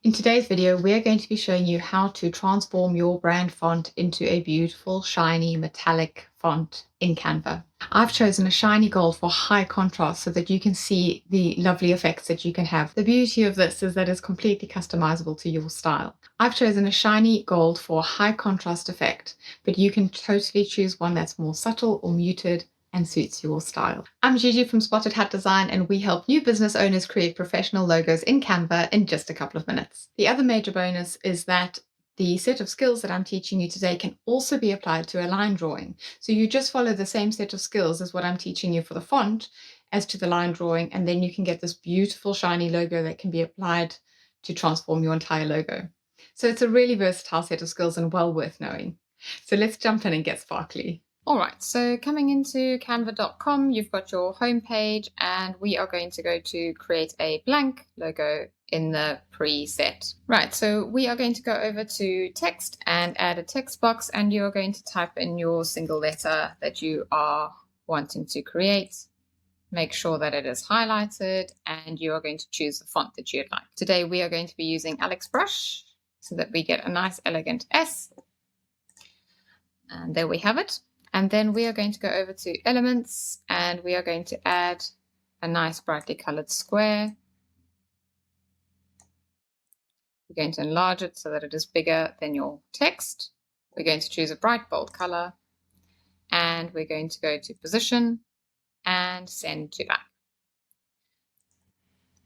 In today's video, we're going to be showing you how to transform your brand font into a beautiful, shiny, metallic font in Canva. I've chosen a shiny gold for high contrast so that you can see the lovely effects that you can have. The beauty of this is that it's completely customizable to your style. I've chosen a shiny gold for a high contrast effect, but you can totally choose one that's more subtle or muted and suits your style. I'm Gigi from Spotted Hat Design, and we help new business owners create professional logos in Canva in just a couple of minutes. The other major bonus is that the set of skills that I'm teaching you today can also be applied to a line drawing. So you just follow the same set of skills as what I'm teaching you for the font as to the line drawing, and then you can get this beautiful shiny logo that can be applied to transform your entire logo. So it's a really versatile set of skills and well worth knowing. So let's jump in and get sparkly. All right, so coming into canva.com, you've got your home page, and we are going to go to create a blank logo in the preset. Right, so we are going to go over to text and add a text box, and you're going to type in your single letter that you are wanting to create. Make sure that it is highlighted, and you are going to choose the font that you'd like. Today we are going to be using Alex Brush so that we get a nice elegant S. And there we have it. And then we are going to go over to elements, and we are going to add a nice brightly colored square. We're going to enlarge it so that it is bigger than your text. We're going to choose a bright bold color, and we're going to go to position and send to back.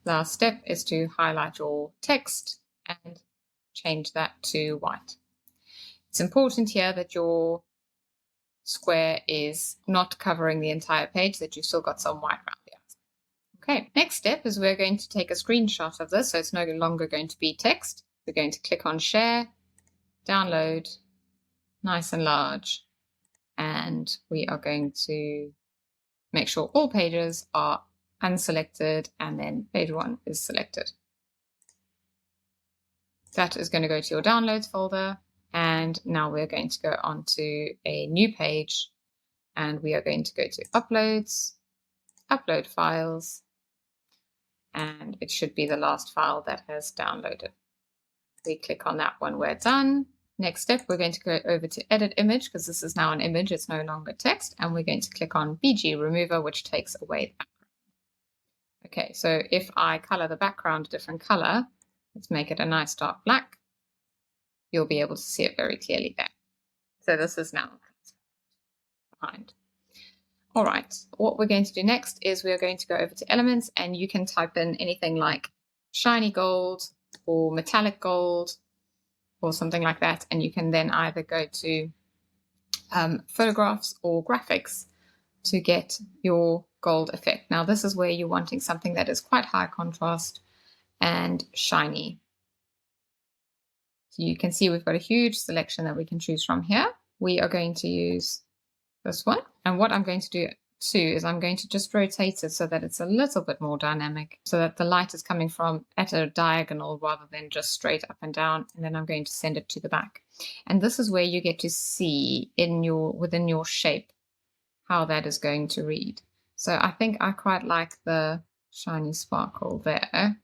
Last step is to highlight your text and change that to white. It's important here that your square is not covering the entire page, that you've still got some white around the outside. Okay, next step is we're going to take a screenshot of this, so it's no longer going to be text. We're going to click on share, download, nice and large, and we are going to make sure all pages are unselected and then page 1 is selected. That is going to go to your downloads folder. And now we're going to go on to a new page, and we are going to go to uploads, upload files, and it should be the last file that has downloaded. We click on that one, we're done. Next step, we're going to go over to edit image, because this is now an image, it's no longer text, and we're going to click on BG remover, which takes away the background. Okay, so if I color the background a different color, let's make it a nice dark black. You'll be able to see it very clearly there. So this is now behind. All right, what we're going to do next is we're going to go over to elements, and you can type in anything like shiny gold or metallic gold or something like that, and you can then either go to photographs or graphics to get your gold effect. Now this is where you're wanting something that is quite high contrast and shiny. So you can see we've got a huge selection that we can choose from here. We are going to use this one. And what I'm going to do too is I'm going to just rotate it so that it's a little bit more dynamic, so that the light is coming from at a diagonal rather than just straight up and down. And then I'm going to send it to the back. And this is where you get to see within your shape how that is going to read. So I think I quite like the shiny sparkle there.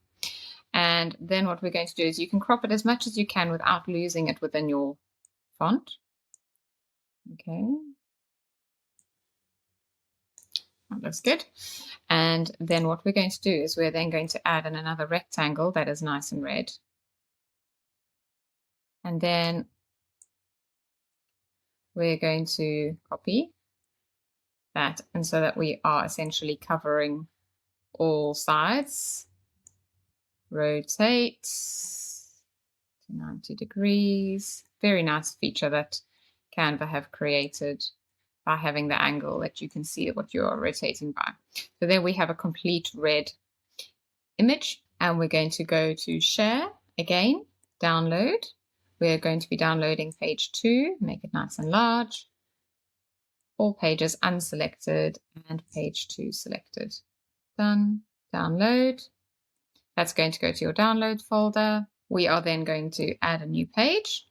And then what we're going to do is you can crop it as much as you can without losing it within your font. Okay. That looks good. And then what we're going to do is we're then going to add in another rectangle that is nice and red. And then we're going to copy that, and so that we are essentially covering all sides. Rotate to 90 degrees. Very nice feature that Canva have created by having the angle that you can see what you are rotating by. So there we have a complete red image, and we're going to go to share again, download. We're going to be downloading page 2, make it nice and large. All pages unselected and page 2 selected. Done. Download. That's going to go to your download folder. We are then going to add a new page.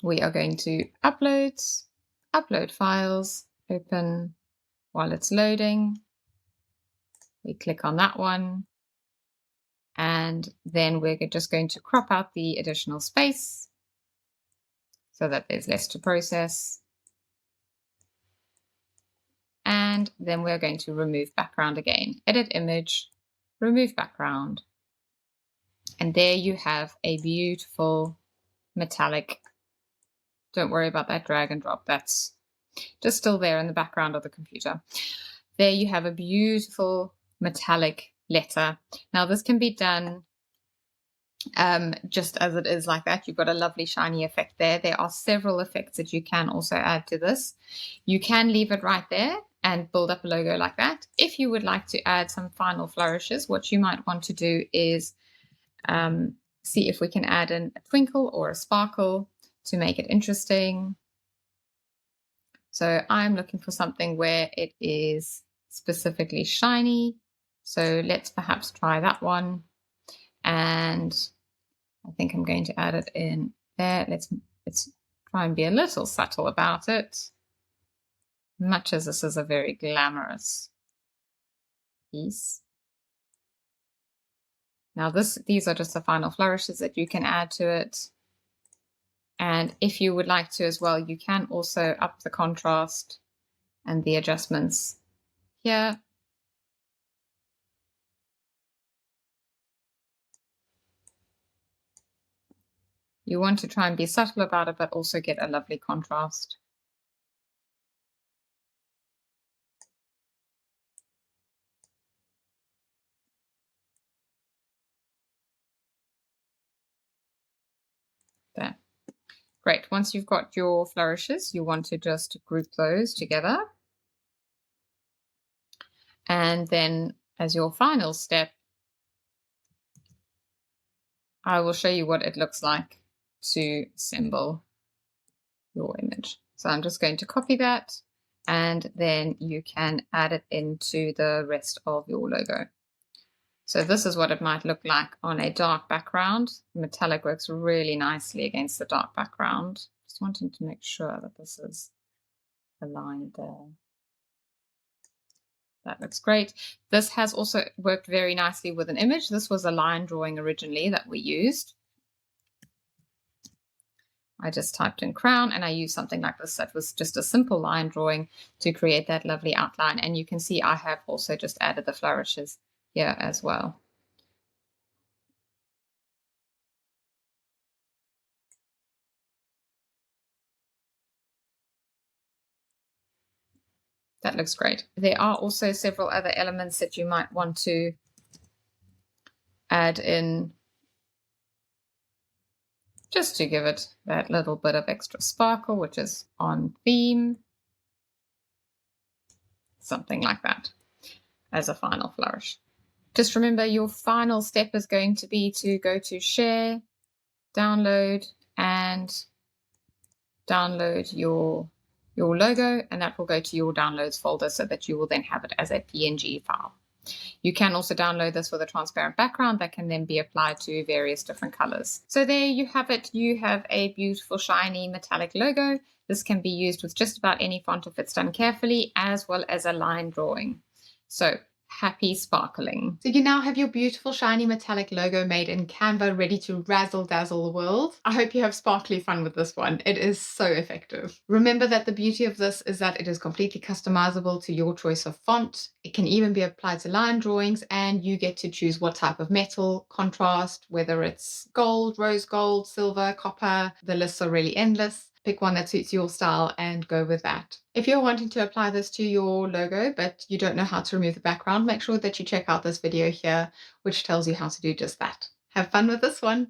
We are going to uploads, upload files, open while it's loading. We click on that one. And then we're just going to crop out the additional space so that there's less to process. And then we're going to remove background again. Edit image, remove background. And there you have a beautiful metallic. Don't worry about that drag and drop. That's just still there in the background of the computer. There you have a beautiful metallic letter. Now this can be done just as it is like that. You've got a lovely shiny effect there. There are several effects that you can also add to this. You can leave it right there and build up a logo like that. If you would like to add some final flourishes, what you might want to do is see if we can add in a twinkle or a sparkle to make it interesting. So I'm looking for something where it is specifically shiny. So let's perhaps try that one. And I think I'm going to add it in there. Let's try and be a little subtle about it. Much as this is a very glamorous piece. Now these are just the final flourishes that you can add to it. And if you would like to as well, you can also up the contrast and the adjustments here. You want to try and be subtle about it, but also get a lovely contrast. There. Great. Once you've got your flourishes, you want to just group those together. And then as your final step, I will show you what it looks like to assemble your image. So I'm just going to copy that, and then you can add it into the rest of your logo. So this is what it might look like on a dark background. Metallic works really nicely against the dark background. Just wanting to make sure that this is aligned there. That looks great. This has also worked very nicely with an image. This was a line drawing originally that we used. I just typed in crown and I used something like this that was just a simple line drawing to create that lovely outline. And you can see I have also just added the flourishes here as well. That looks great. There are also several other elements that you might want to add in just to give it that little bit of extra sparkle, which is on theme. Something like that as a final flourish. Just remember your final step is going to be to go to share, download, and download your logo, and that will go to your downloads folder so that you will then have it as a PNG file. You can also download this with a transparent background that can then be applied to various different colors. So there you have it. You have a beautiful, shiny, metallic logo. This can be used with just about any font if it's done carefully, as well as a line drawing. So happy sparkling. So you now have your beautiful shiny metallic logo made in Canva, ready to razzle dazzle the world. I hope you have sparkly fun with this one. It is so effective. Remember that the beauty of this is that it is completely customizable to your choice of font. It can even be applied to line drawings, and you get to choose what type of metal, contrast, whether it's gold, rose gold, silver, copper. The lists are really endless. Pick one that suits your style and go with that. If you're wanting to apply this to your logo, but you don't know how to remove the background, make sure that you check out this video here, which tells you how to do just that. Have fun with this one.